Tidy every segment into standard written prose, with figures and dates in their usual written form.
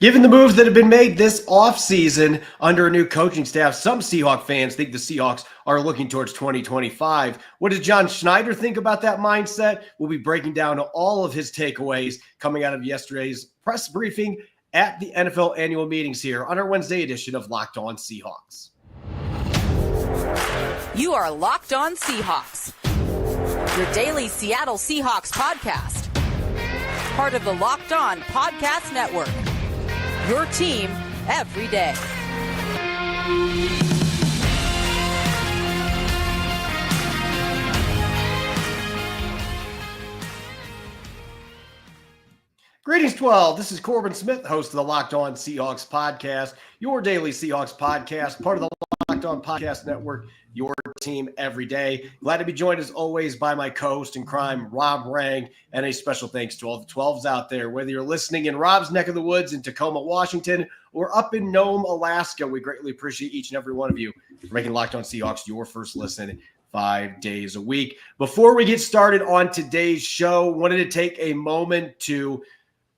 Given the moves that have been made this offseason under a new coaching staff, some Seahawks fans think the Seahawks are looking towards 2025. What does John Schneider think about that mindset? We'll be breaking down all of his takeaways coming out of yesterday's press briefing at the NFL annual meetings here on our Wednesday edition of Locked On Seahawks. You are Locked On Seahawks, your daily Seattle Seahawks podcast. Part of the Locked On Podcast Network. Your team every day. Greetings, 12. This is Corbin Smith, host of the Locked On Seahawks podcast, your daily Seahawks podcast, part of the Locked On Podcast Network, your team every day. Glad to be joined, as always, by my co-host in crime, Rob Rang, and a special thanks to all the 12s out there. Whether you're listening in Rob's neck of the woods in Tacoma, Washington, or up in Nome, Alaska, we greatly appreciate each and every one of you for making Locked On Seahawks your first listen 5 days a week. Before we get started on today's show, wanted to take a moment to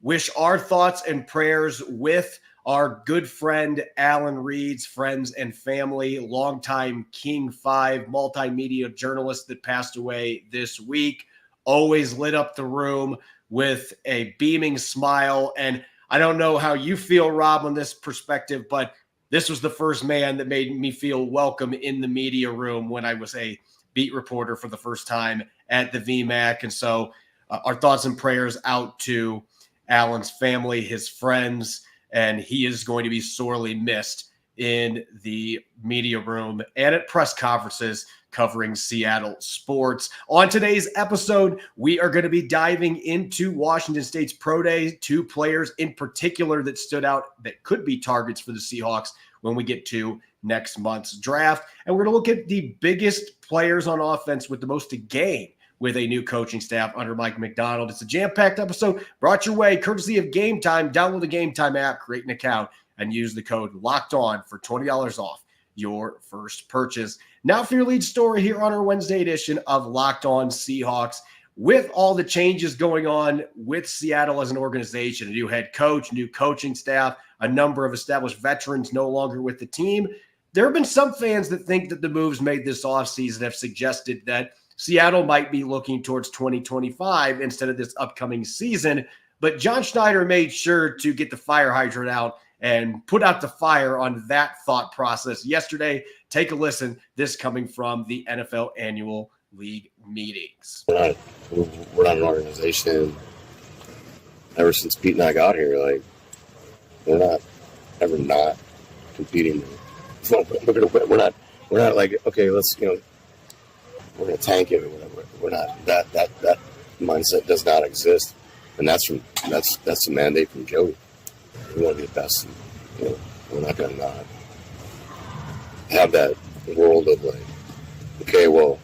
wish our thoughts and prayers with our good friend Alan Reed's friends and family, longtime King 5 multimedia journalist that passed away this week. Always lit up the room with a beaming smile. And I don't know how you feel, Rob, on this perspective, but this was the first man that made me feel welcome in the media room when I was a beat reporter for the first time at the VMAC. And so our thoughts and prayers out to Alan's family, his friends, and he is going to be sorely missed in the media room and at press conferences covering Seattle sports. On today's episode, we are going to be diving into Washington State's Pro Day, 2 players in particular that stood out that could be targets for the Seahawks when we get to next month's draft. And we're going to look at the biggest players on offense with the most to gain with a new coaching staff under Mike Macdonald. It's a jam-packed episode brought your way courtesy of Game Time. Download the Game Time app, create an account, and use the code LOCKEDON for $20 off your first purchase. Now for your lead story here on our Wednesday edition of Locked On Seahawks. With all the changes going on with Seattle as an organization, a new head coach, new coaching staff, a number of established veterans no longer with the team, there have been some fans that think that the moves made this offseason have suggested that Seattle might be looking towards 2025 instead of this upcoming season. But John Schneider made sure to get the fire hydrant out and put out the fire on that thought process yesterday. Take a listen. This coming from the NFL annual league meetings. We're not an organization. Ever since Pete and I got here, like, we're not ever not competing. We're gonna win. We're not like, okay, let's, we're going to tank it or whatever. We're not, that mindset does not exist. And that's the mandate from Joey. We want to be the best. And, we're not going to not have that world of like, okay, well,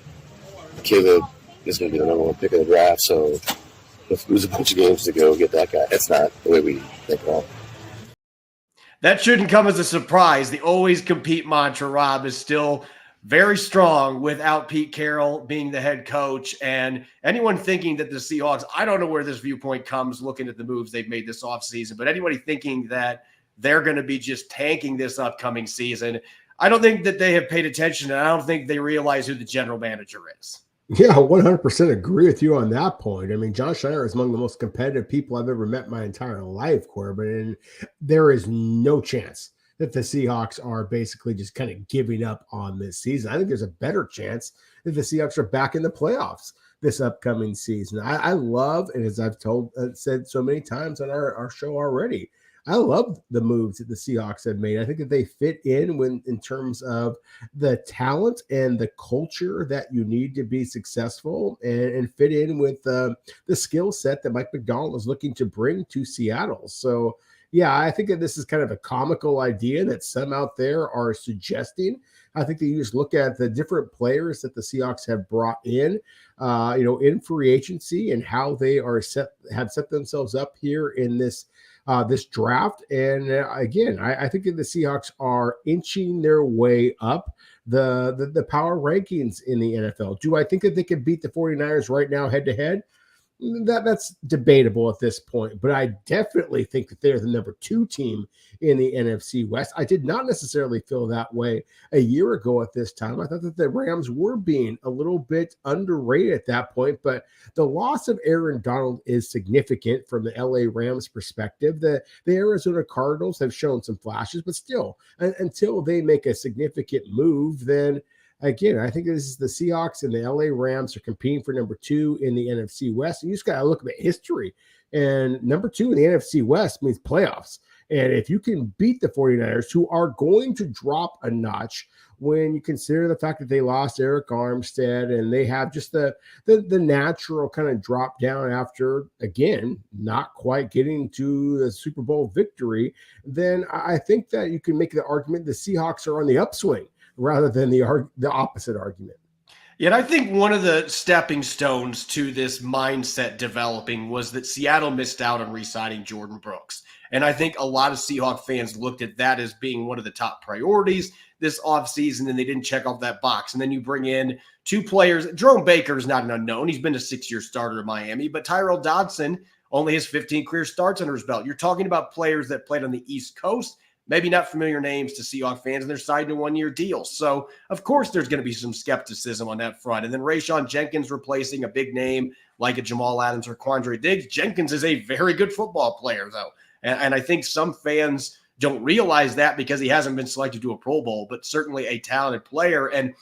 Caleb is going to be the number 1 pick of the draft, so let's lose a bunch of games to go get that guy. That's not the way we think about it. That shouldn't come as a surprise. The always compete mantra, Rob, is still very strong without Pete Carroll being the head coach. And anyone thinking that the Seahawks, I don't know where this viewpoint comes looking at the moves they've made this offseason, but anybody thinking that they're going to be just tanking this upcoming season, I don't think that they have paid attention, and I don't think they realize who the general manager is. Yeah, 100% agree with you on that point. I mean, John Schneider is among the most competitive people I've ever met my entire life, Corbin, and there is no chance that the Seahawks are basically just kind of giving up on this season. I think there's a better chance that the Seahawks are back in the playoffs this upcoming season. I love, and as I've said so many times on our show already, I love the moves that the Seahawks have made. I think that they fit in terms of the talent and the culture that you need to be successful and fit in with the skill set that Mike Macdonald is looking to bring to Seattle. So, yeah, I think that this is kind of a comical idea that some out there are suggesting. I think that you just look at the different players that the Seahawks have brought in free agency and how they have set themselves up here in this draft. And again, I think that the Seahawks are inching their way up the power rankings in the NFL. Do I think that they could beat the 49ers right now head to head? That's debatable at this point, but I definitely think that they're the number 2 team in the NFC West. I did not necessarily feel that way a year ago at this time. I thought that the Rams were being a little bit underrated at that point, but the loss of Aaron Donald is significant from the LA Rams perspective. The Arizona Cardinals have shown some flashes, but still, until they make a significant move, then again, I think this is the Seahawks and the LA Rams are competing for number 2 in the NFC West. And you just got to look at the history. And number 2 in the NFC West means playoffs. And if you can beat the 49ers, who are going to drop a notch when you consider the fact that they lost Eric Armstead and they have just the natural kind of drop down after, again, not quite getting to the Super Bowl victory, then I think that you can make the argument the Seahawks are on the upswing, rather than the opposite argument. Yeah, I think one of the stepping stones to this mindset developing was that Seattle missed out on re-signing Jordan Brooks. And I think a lot of Seahawks fans looked at that as being one of the top priorities this offseason, and they didn't check off that box. And then you bring in 2 players. Jerome Baker is not an unknown. He's been a 6-year starter in Miami, but Tyrell Dodson only has 15 career starts under his belt. You're talking about players that played on the East Coast, maybe not familiar names to Seahawks fans, and they're signed to 1-year deals. So, of course, there's going to be some skepticism on that front. And then Rayshon Jenkins replacing a big name like a Jamal Adams or Quandre Diggs. Jenkins is a very good football player, though. And I think some fans don't realize that because he hasn't been selected to a Pro Bowl, but certainly a talented player. And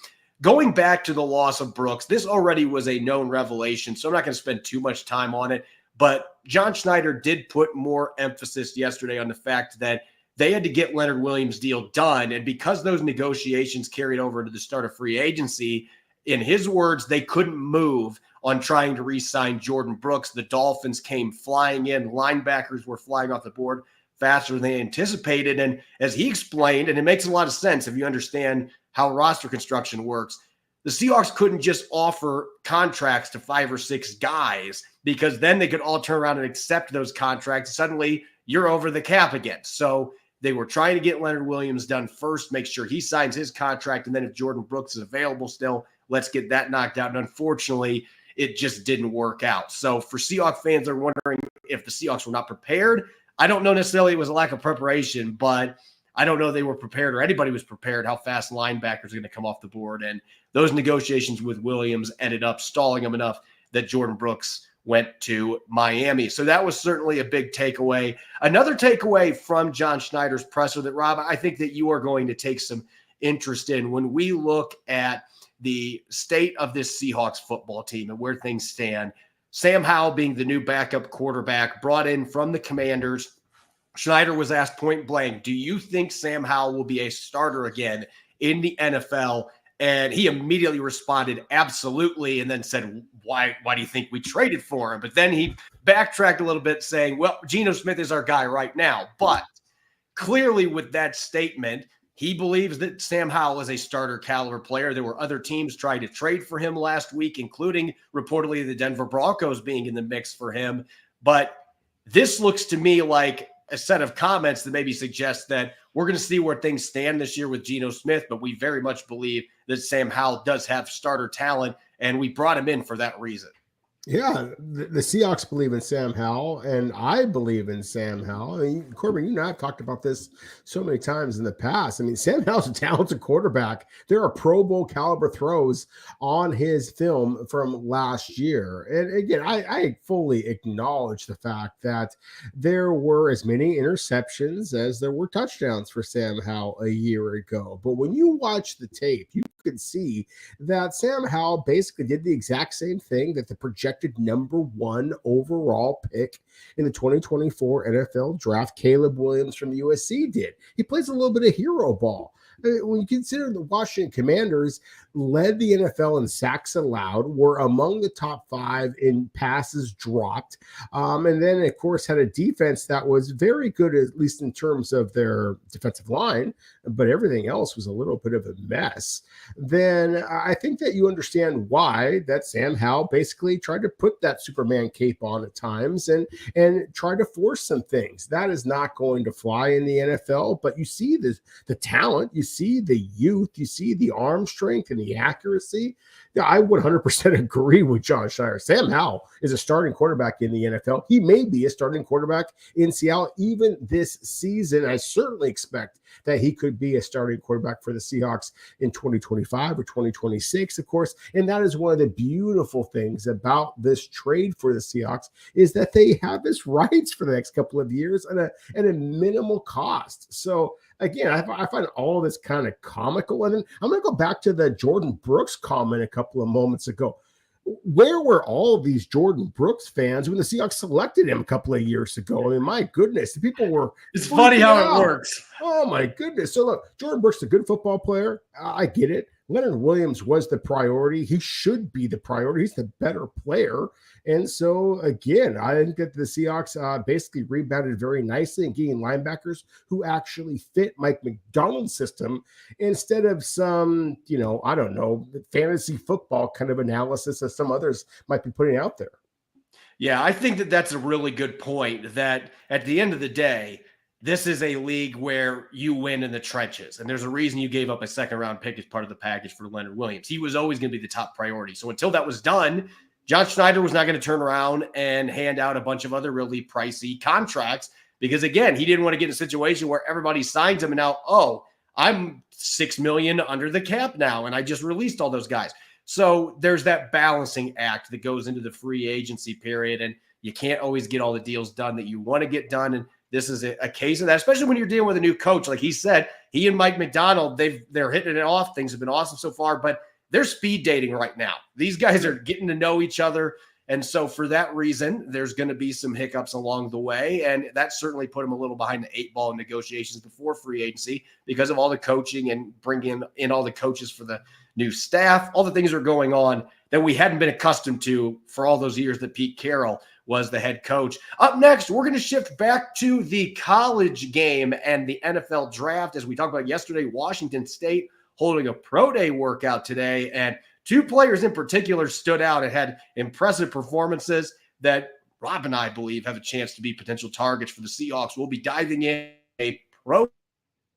going back to the loss of Brooks, this already was a known revelation, so I'm not going to spend too much time on it. But John Schneider did put more emphasis yesterday on the fact that they had to get Leonard Williams' deal done. And because those negotiations carried over to the start of free agency, in his words, they couldn't move on trying to re-sign Jordan Brooks. The Dolphins came flying in. Linebackers were flying off the board faster than they anticipated. And as he explained, and it makes a lot of sense if you understand how roster construction works, the Seahawks couldn't just offer contracts to 5 or 6 guys because then they could all turn around and accept those contracts. Suddenly, you're over the cap again. So they were trying to get Leonard Williams done first, make sure he signs his contract, and then if Jordan Brooks is available still, let's get that knocked out. And unfortunately, it just didn't work out. So for Seahawks fans, they're wondering if the Seahawks were not prepared. I don't know necessarily it was a lack of preparation, but I don't know they were prepared or anybody was prepared how fast linebackers are going to come off the board. And those negotiations with Williams ended up stalling them enough that Jordan Brooks went to Miami. So that was certainly a big takeaway. Another takeaway from John Schneider's presser that, Rob, I think that you are going to take some interest in when we look at the state of this Seahawks football team and where things stand. Sam Howell being the new backup quarterback brought in from the Commanders. Schneider was asked point blank, do you think Sam Howell will be a starter again in the NFL? And he immediately responded, absolutely, and then said, why do you think we traded for him? But then he backtracked a little bit saying, well, Geno Smith is our guy right now. But clearly with that statement, he believes that Sam Howell is a starter caliber player. There were other teams trying to trade for him last week, including reportedly the Denver Broncos being in the mix for him. But this looks to me like a set of comments that maybe suggest that we're going to see where things stand this year with Geno Smith, but we very much believe that Sam Howell does have starter talent, and we brought him in for that reason. Yeah, the Seahawks believe in Sam Howell, and I believe in Sam Howell. I mean, Corbin, you and I have talked about this so many times in the past. I mean, Sam Howell's a talented quarterback. There are Pro Bowl caliber throws on his film from last year. And again, I fully acknowledge the fact that there were as many interceptions as there were touchdowns for Sam Howell a year ago. But when you watch the tape, you can see that Sam Howell basically did the exact same thing that the projected number 1 overall pick in the 2024 NFL draft, Caleb Williams from the USC, did. He plays a little bit of hero ball. When you consider the Washington Commanders led the NFL in sacks allowed, were among the top 5 in passes dropped, and then, of course, had a defense that was very good, at least in terms of their defensive line, but everything else was a little bit of a mess, then I think that you understand why that Sam Howell basically tried to put that Superman cape on at times and try to force some things. That is not going to fly in the NFL, but you see the talent, you see the youth, you see the arm strength and the accuracy. Yeah, I would 100% agree with John Schneider. Sam Howell is a starting quarterback in the NFL. He may be a starting quarterback in Seattle even this season. I certainly expect that he could be a starting quarterback for the Seahawks in 2025 or 2026, of course. And that is one of the beautiful things about this trade for the Seahawks, is that they have his rights for the next couple of years at a minimal cost. So again, I find all of this kind of comical. And then I'm going to go back to the Jordan Brooks comment a couple of moments ago. Where were all of these Jordan Brooks fans when the Seahawks selected him a couple of years ago? I mean, my goodness, the people were. It's funny how it works. Oh, my goodness. So, look, Jordan Brooks is a good football player. I get it. Leonard Williams was the priority. He should be the priority. He's the better player. And so, again, I think that the Seahawks basically rebounded very nicely in getting linebackers who actually fit Mike Macdonald's system instead of some, I don't know, fantasy football kind of analysis that some others might be putting out there. Yeah, I think that that's a really good point, that at the end of the day, this is a league where you win in the trenches. And there's a reason you gave up a second-round pick as part of the package for Leonard Williams. He was always going to be the top priority. So until that was done, John Schneider was not going to turn around and hand out a bunch of other really pricey contracts because, again, he didn't want to get in a situation where everybody signs him and now, I'm $6 million under the cap now, and I just released all those guys. So there's that balancing act that goes into the free agency period, and you can't always get all the deals done that you want to get done. And this is a case of that, especially when you're dealing with a new coach. Like he said, he and Mike Macdonald, they're hitting it off. Things have been awesome so far, but they're speed dating right now. These guys are getting to know each other. And so for that reason, there's going to be some hiccups along the way. And that certainly put him a little behind the 8 ball in negotiations before free agency because of all the coaching and bringing in all the coaches for the new staff, all the things are going on that we hadn't been accustomed to for all those years that Pete Carroll was the head coach. Up next, we're going to shift back to the college game and the NFL draft. As we talked about yesterday, Washington State holding a pro day workout today, and 2 players in particular stood out and had impressive performances that Rob and I believe have a chance to be potential targets for the Seahawks. We'll be diving in a pro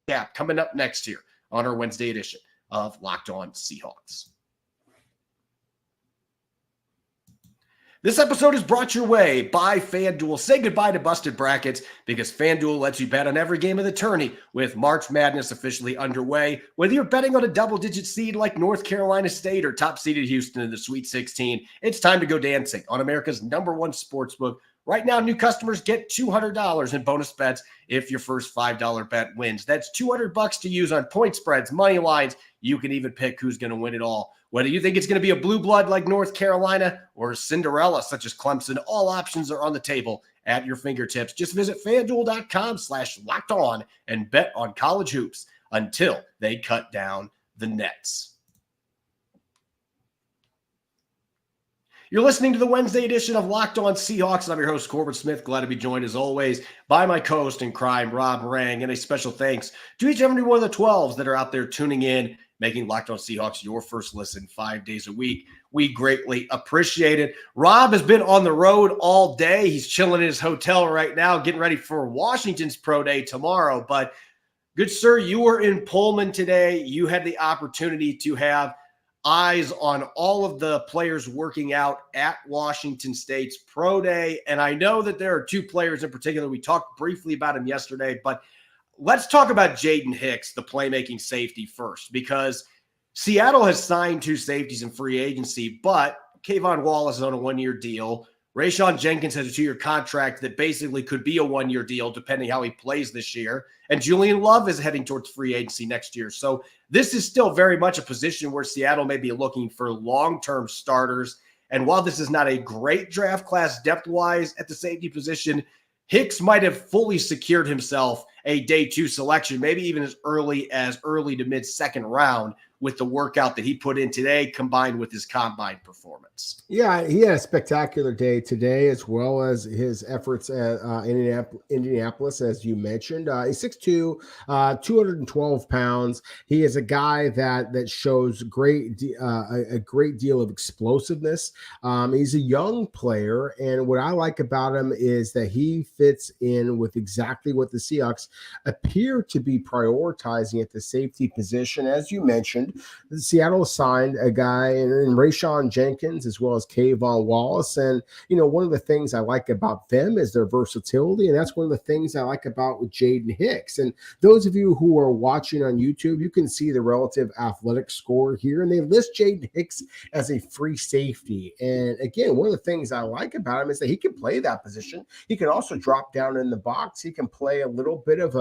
cap coming up next here on our Wednesday edition of Locked On Seahawks. This episode is brought your way by FanDuel. Say goodbye to busted brackets because FanDuel lets you bet on every game of the tourney with March Madness officially underway. Whether you're betting on a double-digit seed like North Carolina State or top-seeded Houston in the Sweet 16, it's time to go dancing on America's #1 sportsbook. Right now, new customers get $200 in bonus bets if your first $5 bet wins. That's $200 to use on point spreads, money lines. You can even pick who's going to win it all. Whether you think it's going to be a blue blood like North Carolina or Cinderella such as Clemson, all options are on the table at your fingertips. Just visit FanDuel.com/lockedon and bet on college hoops until they cut down the nets. You're listening to the Wednesday edition of Locked On Seahawks. I'm your host, Corbin Smith. Glad to be joined, as always, by my co-host in crime, Rob Rang. And a special thanks to each and every one of the 12s that are out there tuning in, making Locked On Seahawks your first listen 5 days a week. We greatly appreciate it. Rob has been on the road all day. He's chilling in his hotel right now, getting ready for Washington's pro day tomorrow. But good sir, you were in Pullman today. You had the opportunity to have eyes on all of the players working out at Washington State's pro day. And I know that there are 2 players in particular. We talked briefly about him yesterday, but let's talk about Jaden Hicks, the playmaking safety, first, because Seattle has signed 2 safeties in free agency, but Kayvon Wallace is on a 1-year deal. Rayshawn Jenkins has a 2-year contract that basically could be a 1-year deal depending how he plays this year. And Julian Love is heading towards free agency next year. So this is still very much a position where Seattle may be looking for long-term starters. And while this is not a great draft class depth-wise at the safety position, Hicks might have fully secured himself a day 2 selection, maybe even as early to mid-second round with the workout that he put in today combined with his combine performance. Yeah, he had a spectacular day today, as well as his efforts at Indianapolis, as you mentioned. He's 6'2", 212 pounds. He is a guy that shows a great deal of explosiveness. He's a young player, and what I like about him is that he fits in with exactly what the Seahawks appear to be prioritizing at the safety position. As you mentioned, Seattle signed a guy in Rayshawn Jenkins as well as Kayvon Wallace. And, one of the things I like about them is their versatility. And that's one of the things I like about with Jaden Hicks. And those of you who are watching on YouTube, you can see the relative athletic score here. And they list Jaden Hicks as a free safety. And again, one of the things I like about him is that he can play that position. He can also drop down in the box. He can play a little bit of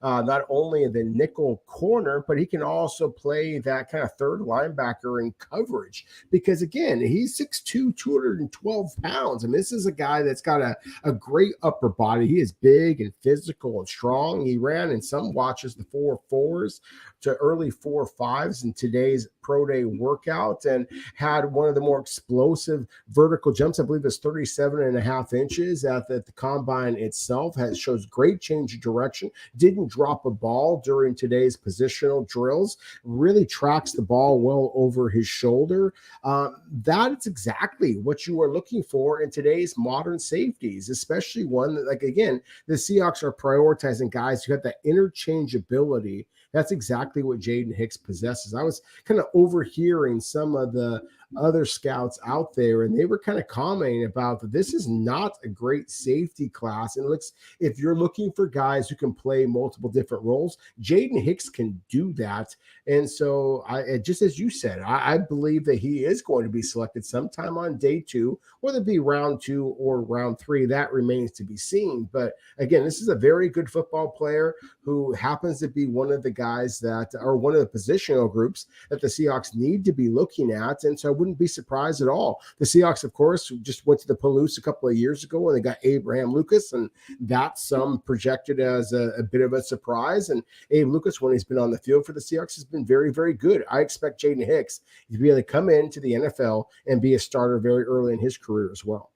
not only the nickel corner, but he can also play that kind of third linebacker in coverage, because again, he's 6'2", 212 pounds. I mean, this is a guy that's got a great upper body. He is big and physical and strong. He ran in some watches the 4.4s to early 4.5s in today's pro day workout, and had one of the more explosive vertical jumps. I believe it's 37.5 inches at the combine itself. Shows great change of direction. Didn't drop a ball during today's positional drills. Really tracks the ball well over his shoulder. That is exactly what you are looking for in today's modern safeties, especially one that, like, again, the Seahawks are prioritizing guys who have that interchangeability. That's exactly what Jaden Hicks possesses. I was kind of overhearing some of the other scouts out there, and they were kind of commenting about that this is not a great safety class. And if you're looking for guys who can play multiple different roles, Jaden Hicks can do that. And so, just as you said, I believe that he is going to be selected sometime on day 2, whether it be round 2 or round 3. That remains to be seen. But again, this is a very good football player who happens to be one of the guys that are one of the positional groups that the Seahawks need to be looking at. And so I wouldn't be surprised at all. The Seahawks, of course, just went to the Palouse a couple of years ago when they got Abraham Lucas, and that's projected as a bit of a surprise. And Abe Lucas, when he's been on the field for the Seahawks, has been very, very good. I expect Jaden Hicks to be able to come into the NFL and be a starter very early in his career as well.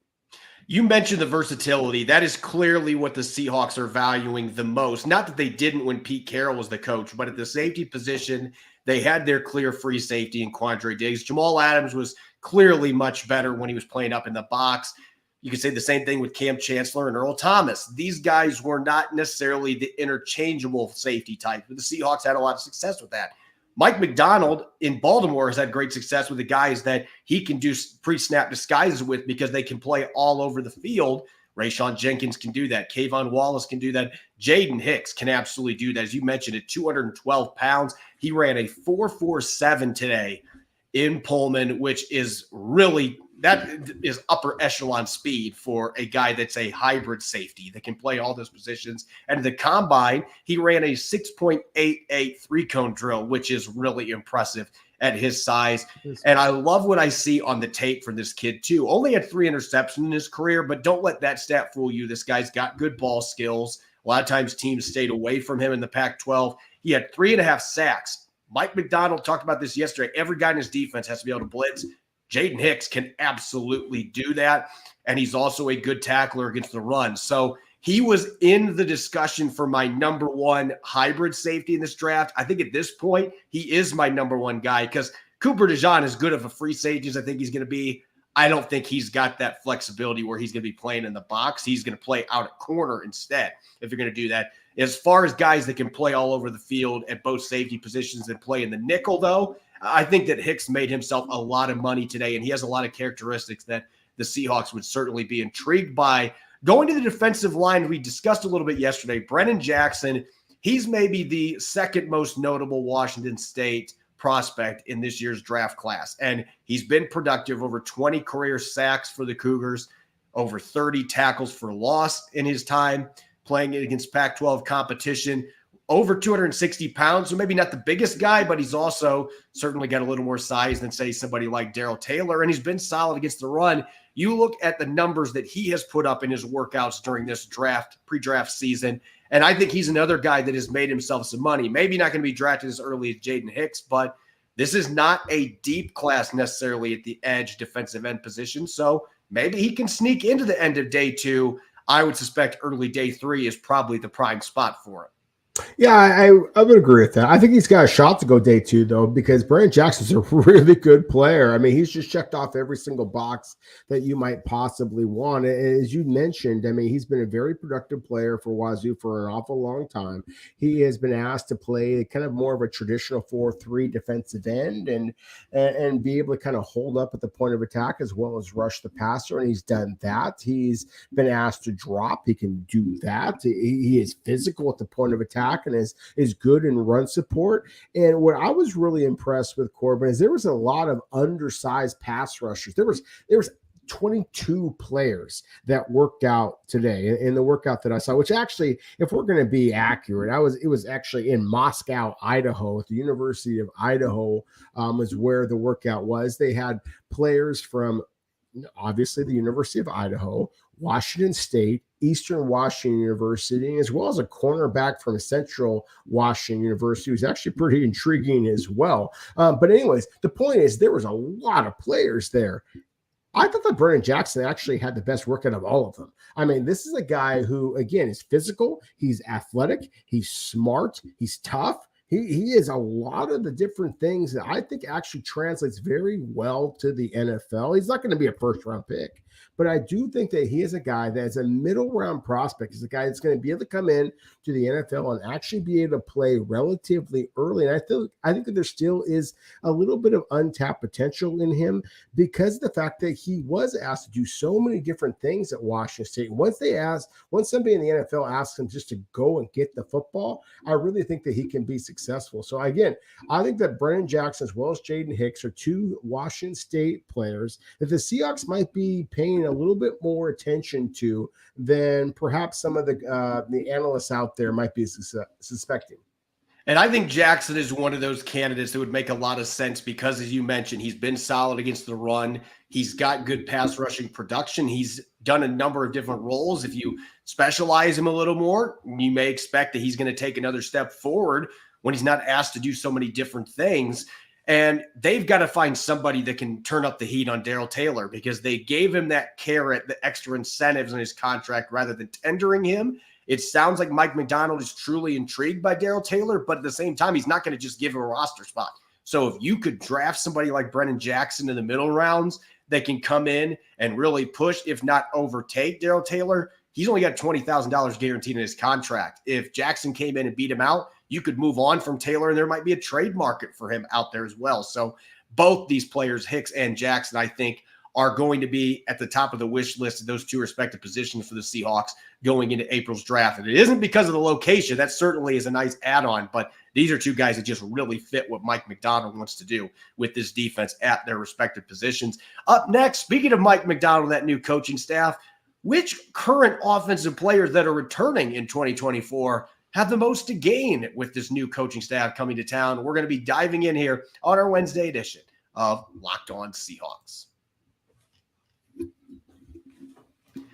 You mentioned the versatility. That is clearly what the Seahawks are valuing the most. Not that they didn't when Pete Carroll was the coach, but at the safety position, they had their clear free safety in Quandre Diggs. Jamal Adams was clearly much better when he was playing up in the box. You could say the same thing with Cam Chancellor and Earl Thomas. These guys were not necessarily the interchangeable safety type, but the Seahawks had a lot of success with that. Mike Macdonald in Baltimore has had great success with the guys that he can do pre-snap disguises with, because they can play all over the field. Rayshawn Jenkins can do that. Kayvon Wallace can do that. Jaden Hicks can absolutely do that. As you mentioned, at 212 pounds, he ran a 4.47 today in Pullman, which is really, that is upper echelon speed for a guy that's a hybrid safety that can play all those positions. And the combine, he ran a 6.88 three-cone drill, which is really impressive at his size. And I love what I see on the tape for this kid too. Only had 3 interceptions in his career, but don't let that stat fool you. This guy's got good ball skills. A lot of times teams stayed away from him in the Pac-12. He had 3.5 sacks. Mike Macdonald talked about this yesterday. Every guy in his defense has to be able to blitz. Jaden Hicks can absolutely do that. And he's also a good tackler against the run. So he was in the discussion for my number 1 hybrid safety in this draft. I think at this point, he is my number 1 guy, because Cooper DeJean, is good of a free safety as I think he's going to be. I don't think he's got that flexibility where he's going to be playing in the box. He's going to play out at corner instead, if you're going to do that. As far as guys that can play all over the field at both safety positions and play in the nickel, though, I think that Hicks made himself a lot of money today, and he has a lot of characteristics that the Seahawks would certainly be intrigued by. Going to the defensive line, we discussed a little bit yesterday. Brennan Jackson, he's maybe the second most notable Washington State prospect in this year's draft class. And he's been productive, over 20 career sacks for the Cougars, over 30 tackles for loss in his time playing against Pac-12 competition, over 260 pounds. So maybe not the biggest guy, but he's also certainly got a little more size than, say, somebody like Darrell Taylor. And he's been solid against the run. You look at the numbers that he has put up in his workouts during this pre-draft season, and I think he's another guy that has made himself some money. Maybe not going to be drafted as early as Jaden Hicks, but This is not a deep class necessarily at the edge defensive end position. So maybe he can sneak into the end of day 2. I would suspect early day 3 is probably the prime spot for him. Yeah, I would agree with that. I think he's got a shot to go day 2, though, because Brennan Jackson's a really good player. I mean, he's just checked off every single box that you might possibly want. And as you mentioned, I mean, he's been a very productive player for Wazoo for an awful long time. He has been asked to play kind of more of a traditional 4-3 defensive end and be able to kind of hold up at the point of attack as well as rush the passer. And he's done that. He's been asked to drop. He can do that. He is physical at the point of attack and is good in run support. And what I was really impressed with Corbin is there was a lot of undersized pass rushers. There was 22 players that worked out today in the workout that I saw, which actually, if we're going to be accurate, it was actually in Moscow, Idaho, at the University of Idaho, is where the workout was. They had players from obviously the University of Idaho, Washington State, Eastern Washington University, as well as a cornerback from Central Washington University, who's actually pretty intriguing as well. But anyways, the point is there was a lot of players there. I thought that Brennan Jackson actually had the best workout of all of them. I mean, this is a guy who, again, is physical. He's athletic. He's smart. He's tough. He is a lot of the different things that I think actually translates very well to the NFL. He's not going to be a first-round pick, but I do think that he is a guy that is a middle-round prospect. He's a guy that's going to be able to come in to the NFL and actually be able to play relatively early. And I think that there still is a little bit of untapped potential in him because of the fact that he was asked to do so many different things at Washington State. Once somebody in the NFL asks him just to go and get the football, I really think that he can be successful. So again, I think that Brennan Jackson as well as Jaden Hicks are 2 Washington State players that the Seahawks might be paying a little bit more attention to than perhaps some of the analysts out there might be suspecting. And I think Jackson is one of those candidates that would make a lot of sense because, as you mentioned, he's been solid against the run. He's got good pass rushing production. He's done a number of different roles. If you specialize him a little more, you may expect that he's going to take another step forward when he's not asked to do so many different things. And they've got to find somebody that can turn up the heat on Darrell Taylor because they gave him that carrot, the extra incentives in his contract rather than tendering him. It sounds like Mike Macdonald is truly intrigued by Darrell Taylor, but at the same time, he's not going to just give him a roster spot. So if you could draft somebody like Brennan Jackson in the middle rounds that can come in and really push, if not overtake Darrell Taylor, he's only got $20,000 guaranteed in his contract. If Jackson came in and beat him out, you could move on from Taylor, and there might be a trade market for him out there as well. So both these players, Hicks and Jackson, I think are going to be at the top of the wish list of those 2 respective positions for the Seahawks going into April's draft. And it isn't because of the location. That certainly is a nice add-on, but these are 2 guys that just really fit what Mike Macdonald wants to do with this defense at their respective positions. Up next, speaking of Mike Macdonald, that new coaching staff, which current offensive players that are returning in 2024 have the most to gain with this new coaching staff coming to town? We're going to be diving in here on our Wednesday edition of Locked On Seahawks.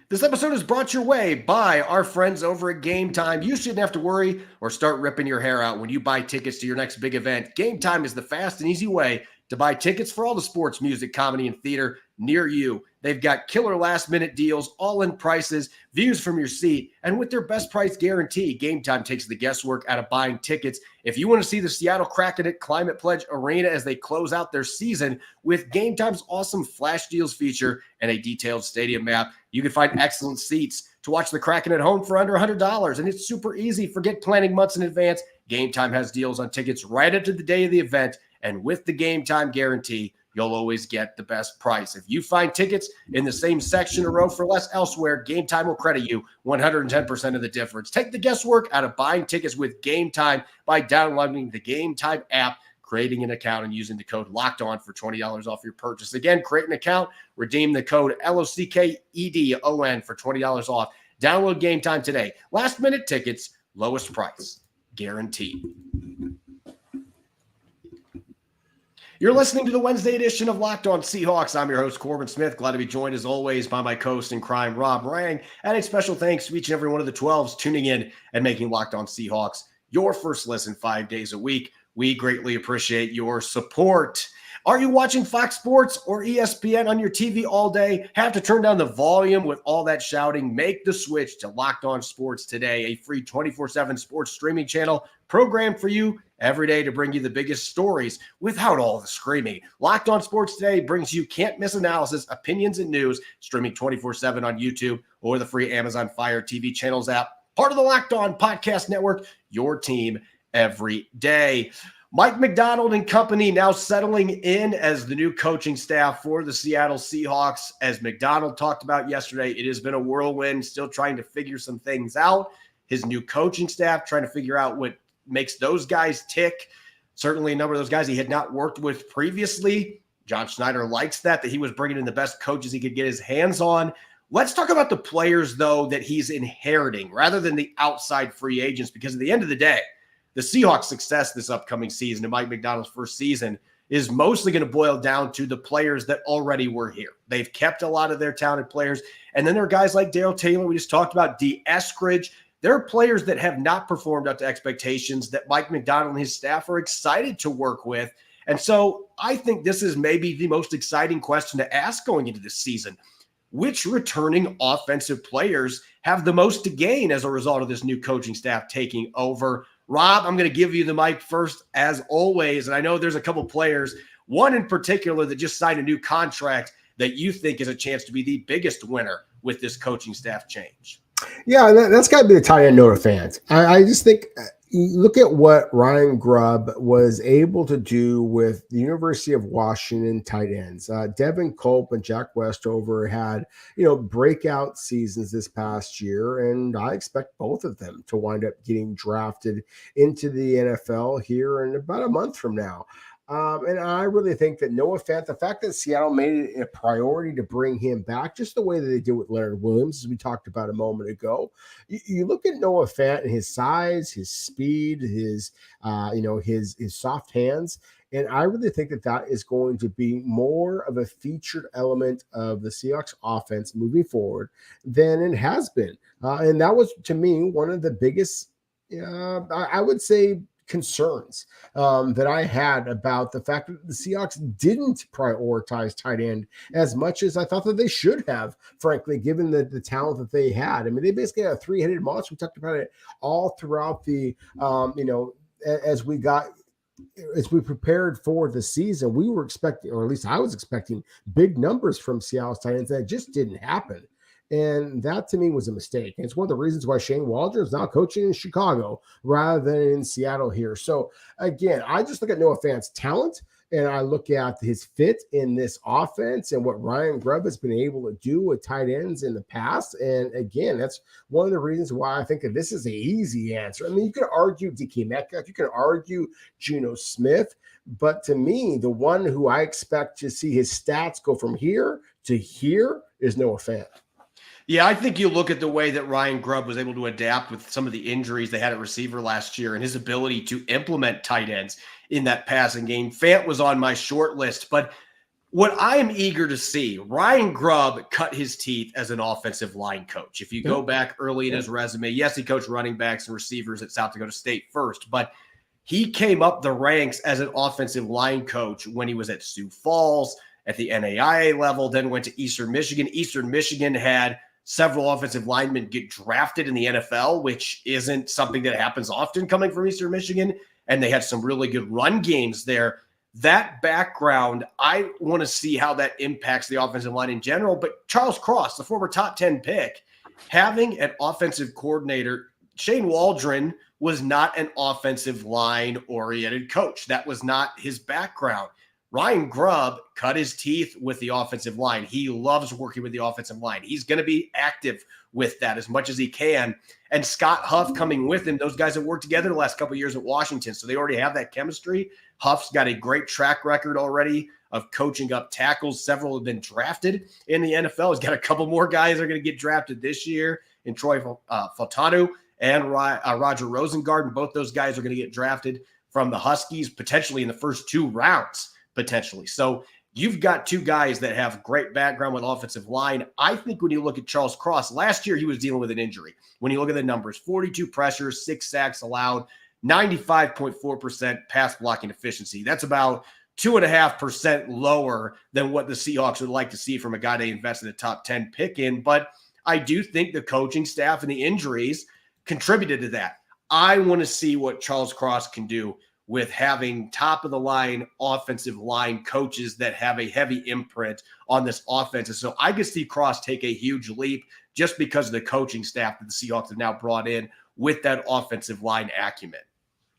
This episode is brought your way by our friends over at Game Time. You shouldn't have to worry or start ripping your hair out when you buy tickets to your next big event. Game Time is the fast and easy way to buy tickets for all the sports, music, comedy, and theater near you. They've got killer last-minute deals, all-in prices, views from your seat, and with their best price guarantee, Game Time takes the guesswork out of buying tickets. If you want to see the Seattle Kraken at Climate Pledge Arena as they close out their season with Game Time's awesome flash deals feature and a detailed stadium map, you can find excellent seats to watch the Kraken at home for under $100, and it's super easy. Forget planning months in advance. Game Time has deals on tickets right up to the day of the event, and with the Game Time guarantee, you'll always get the best price. If you find tickets in the same section or row for less elsewhere, Game Time will credit you 110% of the difference. Take the guesswork out of buying tickets with Game Time by downloading the Game Time app, creating an account, and using the code LOCKEDON for $20 off your purchase. Again, create an account, redeem the code LOCKEDON for $20 off. Download Game Time today. Last-minute tickets, lowest price, guaranteed. You're listening to the Wednesday edition of Locked On Seahawks. I'm your host, Corbin Smith. Glad to be joined, as always, by my co-host in crime, Rob Rang. And a special thanks to each and every one of the 12s tuning in and making Locked On Seahawks your first listen 5 days a week. We greatly appreciate your support. Are you watching Fox Sports or ESPN on your TV all day? Have to turn down the volume with all that shouting? Make the switch to Locked On Sports today, a free 24/7 sports streaming channel programmed for you every day to bring you the biggest stories without all the screaming. Locked On Sports Today brings you can't-miss analysis, opinions, and news, streaming 24/7 on YouTube or the free Amazon Fire TV channels app. Part of the Locked On Podcast Network, your team every day. Mike Macdonald and company now settling in as the new coaching staff for the Seattle Seahawks. As Macdonald talked about yesterday, it has been a whirlwind, still trying to figure some things out. His new coaching staff trying to figure out what makes those guys tick. Certainly a number of those guys he had not worked with previously. John Schneider likes that he was bringing in the best coaches he could get his hands on. Let's talk about the players, though, that he's inheriting rather than the outside free agents, because at the end of the day, the Seahawks' success this upcoming season, and Mike Macdonald's first season, is mostly going to boil down to the players that already were here. They've kept a lot of their talented players. And then there are guys like Darrell Taylor, we just talked about, D. Eskridge. There are players that have not performed up to expectations that Mike Macdonald and his staff are excited to work with. And so I think this is maybe the most exciting question to ask going into this season. Which returning offensive players have the most to gain as a result of this new coaching staff taking over? Rob, I'm going to give you the mic first, as always. And I know there's a couple players, one in particular that just signed a new contract that you think is a chance to be the biggest winner with this coaching staff change. Yeah, that's got to be the tight end Noah Fant. I just think, look at what Ryan Grubb was able to do with the University of Washington tight ends. Devin Culp and Jack Westover had, breakout seasons this past year, and I expect both of them to wind up getting drafted into the NFL here in about a month from now. And I really think that Noah Fant, the fact that Seattle made it a priority to bring him back, just the way that they did with Leonard Williams, as we talked about a moment ago, you look at Noah Fant and his size, his speed, his soft hands, and I really think that that is going to be more of a featured element of the Seahawks offense moving forward than it has been. And that was, to me, one of the biggest, I would say, concerns that I had about the fact that the Seahawks didn't prioritize tight end as much as I thought that they should have, frankly, given the talent that they had. I mean, they basically had a three-headed monster. We talked about it all throughout the, as we prepared for the season, we were expecting, or at least I was expecting, big numbers from Seattle's tight ends, and it just didn't happen. And that, to me, was a mistake. And it's one of the reasons why Shane Waldron is now coaching in Chicago rather than in Seattle here. So, again, I just look at Noah Fant's talent, and I look at his fit in this offense and what Ryan Grubb has been able to do with tight ends in the past. And, again, that's one of the reasons why I think that this is an easy answer. I mean, you could argue DK Metcalf, you could argue Geno Smith, but to me, the one who I expect to see his stats go from here to here is Noah Fant. Yeah, I think you look at the way that Ryan Grubb was able to adapt with some of the injuries they had at receiver last year and his ability to implement tight ends in that passing game. Fant was on my short list, but what I am eager to see, Ryan Grubb cut his teeth as an offensive line coach. If you go back early in his resume, yes, he coached running backs and receivers at South Dakota State first, but he came up the ranks as an offensive line coach when he was at Sioux Falls at the NAIA level, then went to Eastern Michigan. Eastern Michigan had several offensive linemen get drafted in the NFL, which isn't something that happens often coming from Eastern Michigan. And they had some really good run games there. That background, I want to see how that impacts the offensive line in general. But Charles Cross, the former top 10 pick, having an offensive coordinator, Shane Waldron was not an offensive line-oriented coach. That was not his background. Ryan Grubb cut his teeth with the offensive line. He loves working with the offensive line. He's going to be active with that as much as he can. And Scott Huff coming with him, those guys have worked together the last couple of years at Washington, so they already have that chemistry. Huff's got a great track record already of coaching up tackles. Several have been drafted in the NFL. He's got a couple more guys that are going to get drafted this year in Troy Fautanu and Roger Rosengard, and both those guys are going to get drafted from the Huskies, potentially in the first 2 rounds. Potentially. So you've got 2 guys that have great background with offensive line. I think when you look at Charles Cross, last year he was dealing with an injury. When you look at the numbers, 42 pressures, 6 sacks allowed, 95.4% pass blocking efficiency. That's about 2.5% lower than what the Seahawks would like to see from a guy they invested a top 10 pick in. But I do think the coaching staff and the injuries contributed to that. I want to see what Charles Cross can do with having top-of-the-line offensive line coaches that have a heavy imprint on this offense. And so I could see Cross take a huge leap just because of the coaching staff that the Seahawks have now brought in with that offensive line acumen.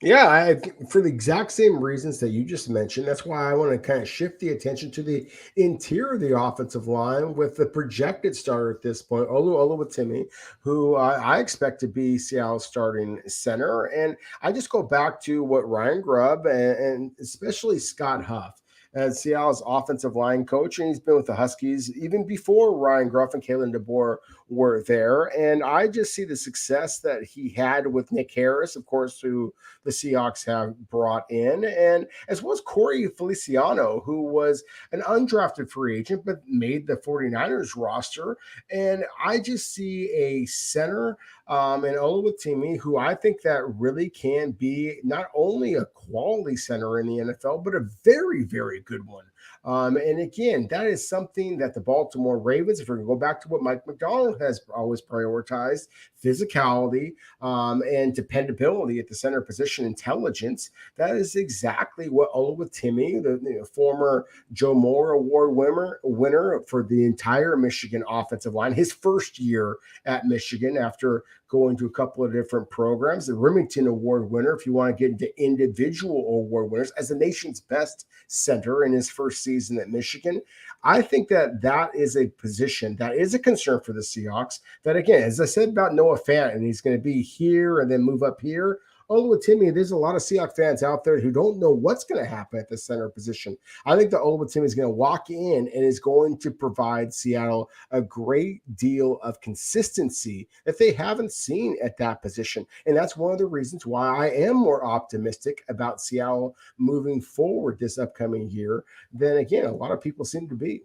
Yeah, for the exact same reasons that you just mentioned, that's why I want to kind of shift the attention to the interior of the offensive line with the projected starter at this point, Olu Oluwatimi, who I expect to be Seattle's starting center. And I just go back to what Ryan Grubb and especially Scott Huff as Seattle's offensive line coach, and he's been with the Huskies even before Ryan Gruff and Kalen DeBoer were there. And I just see the success that he had with Nick Harris, of course, who the Seahawks have brought in, and as well as Corey Feliciano, who was an undrafted free agent but made the 49ers roster. And I just see a center and Oluwatimi, who I think that really can be not only a quality center in the NFL, but a very, very good one. And again, that is something that the Baltimore Ravens, if we're going to go back to what Mike Macdonald has always prioritized, physicality and dependability at the center position, intelligence, that is exactly what Oluwatimi, the former Joe Moore Award winner for the entire Michigan offensive line, his first year at Michigan after going to a couple of different programs, the Remington Award winner, if you want to get into individual award winners, as the nation's best center in his first season at Michigan. I think that is a position that is a concern for the Seahawks. That, again, as I said about Noah Fant, and he's going to be here and then move up here. Oluwatimi, there's a lot of Seahawks fans out there who don't know what's going to happen at the center position. I think that Oluwatimi is going to walk in and is going to provide Seattle a great deal of consistency that they haven't seen at that position. And that's one of the reasons why I am more optimistic about Seattle moving forward this upcoming year than, again, a lot of people seem to be.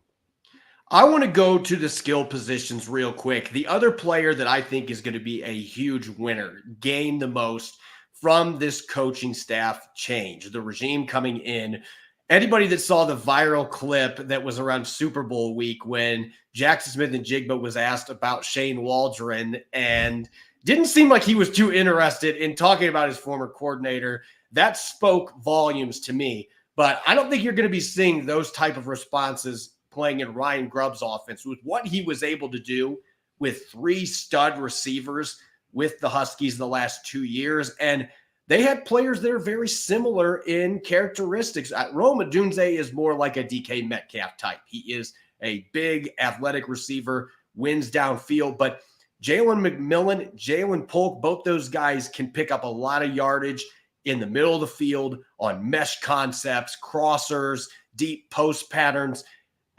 I want to go to the skill positions real quick. The other player that I think is going to be a huge winner, gain the most from this coaching staff change, the regime coming in. Anybody that saw the viral clip that was around Super Bowl week when Jackson Smith-Njigba was asked about Shane Waldron and didn't seem like he was too interested in talking about his former coordinator, that spoke volumes to me. But I don't think you're going to be seeing those type of responses playing in Ryan Grubb's offense with what he was able to do with 3 stud receivers with the Huskies the last 2 years. And they had players that are very similar in characteristics. Rome Odunze is more like a DK Metcalf type. He is a big athletic receiver, wins downfield, but Jalen McMillan, Jalen Polk, both those guys can pick up a lot of yardage in the middle of the field on mesh concepts, crossers, deep post patterns,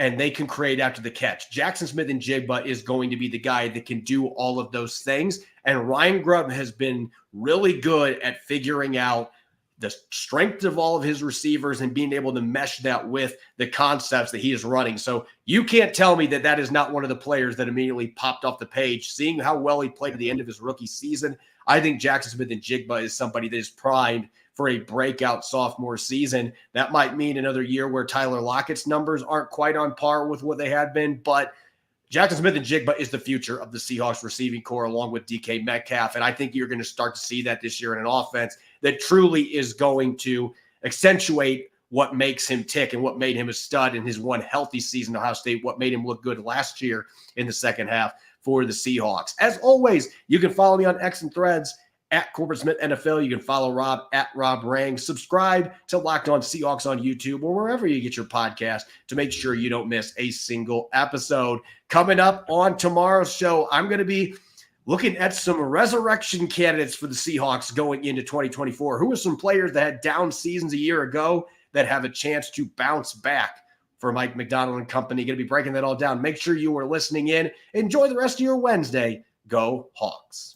and they can create after the catch. Jackson Smith-Njigba is going to be the guy that can do all of those things. And Ryan Grubb has been really good at figuring out the strength of all of his receivers and being able to mesh that with the concepts that he is running. So you can't tell me that that is not one of the players that immediately popped off the page. Seeing how well he played at the end of his rookie season, I think Jackson Smith-Njigba is somebody that is primed for a breakout sophomore season. That might mean another year where Tyler Lockett's numbers aren't quite on par with what they had been, but Jackson Smith-Njigba is the future of the Seahawks receiving core along with DK Metcalf, and I think you're going to start to see that this year in an offense that truly is going to accentuate what makes him tick and what made him a stud in his one healthy season at Ohio State, what made him look good last year in the second half for the Seahawks. As always, you can follow me on X and Threads at Corbin Smith NFL. You can follow Rob at Rob Rang. Subscribe to Locked On Seahawks on YouTube or wherever you get your podcast to make sure you don't miss a single episode. Coming up on tomorrow's show, I'm going to be looking at some resurrection candidates for the Seahawks going into 2024. Who are some players that had down seasons a year ago that have a chance to bounce back for Mike Macdonald and company? Going to be breaking that all down. Make sure you are listening in. Enjoy the rest of your Wednesday. Go Hawks.